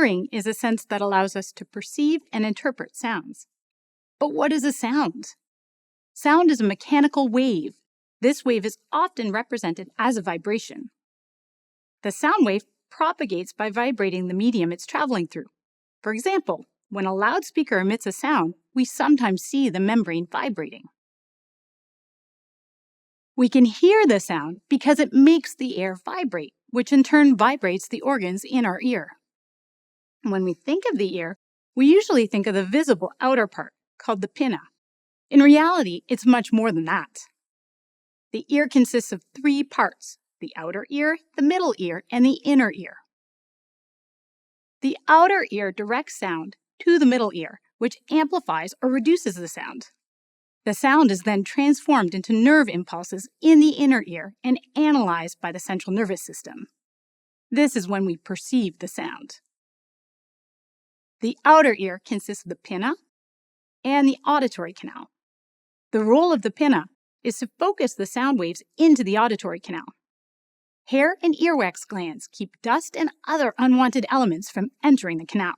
Hearing is a sense that allows us to perceive and interpret sounds. But what is a sound? Sound is a mechanical wave. This wave is often represented as a vibration. The sound wave propagates by vibrating the medium it's traveling through. For example, when a loudspeaker emits a sound, we sometimes see the membrane vibrating. We can hear the sound because it makes the air vibrate, which in turn vibrates the organs in our ear. When we think of the ear, we usually think of the visible outer part, called the pinna. In reality, it's much more than that. The ear consists of 3 parts: the outer ear, the middle ear, and the inner ear. The outer ear directs sound to the middle ear, which amplifies or reduces the sound. The sound is then transformed into nerve impulses in the inner ear and analyzed by the central nervous system. This is when we perceive the sound. The outer ear consists of the pinna and the auditory canal. The role of the pinna is to focus the sound waves into the auditory canal. Hair and earwax glands keep dust and other unwanted elements from entering the canal.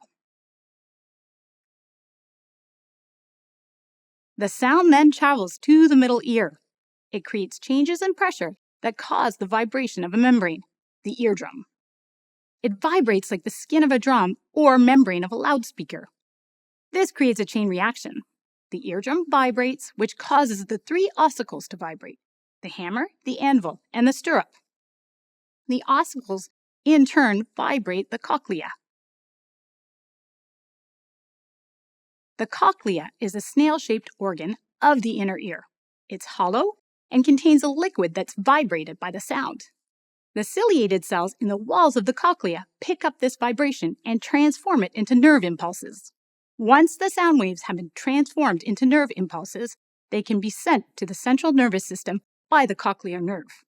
The sound then travels to the middle ear. It creates changes in pressure that cause the vibration of a membrane, the eardrum. It vibrates like the skin of a drum or membrane of a loudspeaker. This creates a chain reaction. The eardrum vibrates, which causes the 3 ossicles to vibrate: the hammer, the anvil, and the stirrup. The ossicles, in turn, vibrate the cochlea. The cochlea is a snail-shaped organ of the inner ear. It's hollow and contains a liquid that's vibrated by the sound. The ciliated cells in the walls of the cochlea pick up this vibration and transform it into nerve impulses. Once the sound waves have been transformed into nerve impulses, they can be sent to the central nervous system by the cochlear nerve,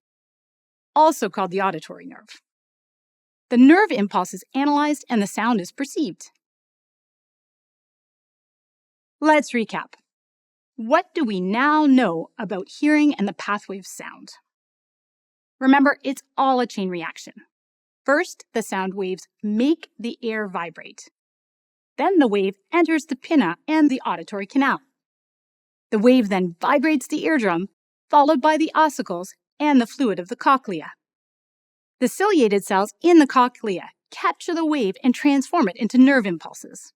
also called the auditory nerve. The nerve impulse is analyzed and the sound is perceived. Let's recap. What do we now know about hearing and the pathway of sound? Remember, it's all a chain reaction. First, the sound waves make the air vibrate. Then the wave enters the pinna and the auditory canal. The wave then vibrates the eardrum, followed by the ossicles and the fluid of the cochlea. The ciliated cells in the cochlea capture the wave and transform it into nerve impulses.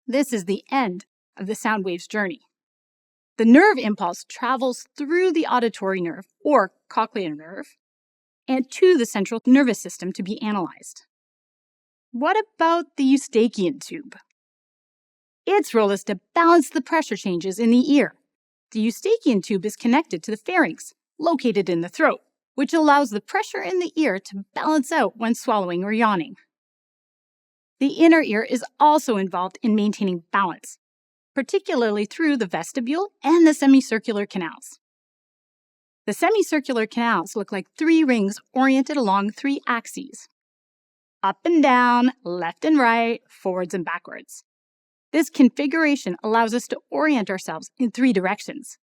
This is the end of the sound wave's journey. The nerve impulse travels through the auditory nerve, or cochlear nerve, and to the central nervous system to be analyzed. What about the eustachian tube? Its role is to balance the pressure changes in the ear. The eustachian tube is connected to the pharynx, located in the throat, which allows the pressure in the ear to balance out when swallowing or yawning. The inner ear is also involved in maintaining balance, particularly through the vestibule and the semicircular canals. The semicircular canals look like 3 rings oriented along 3 axes: up and down, left and right, forwards and backwards. This configuration allows us to orient ourselves in 3 directions.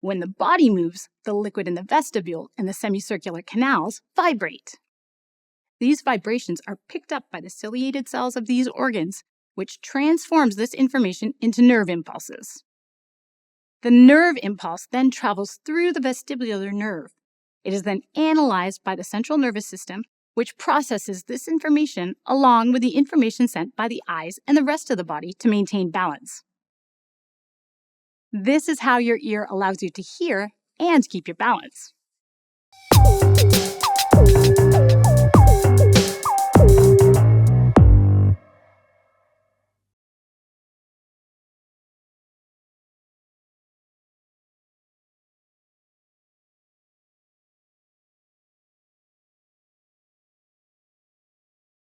When the body moves, the liquid in the vestibule and the semicircular canals vibrate. These vibrations are picked up by the ciliated cells of these organs, which transforms this information into nerve impulses. The nerve impulse then travels through the vestibular nerve. It is then analyzed by the central nervous system, which processes this information along with the information sent by the eyes and the rest of the body to maintain balance. This is how your ear allows you to hear and keep your balance.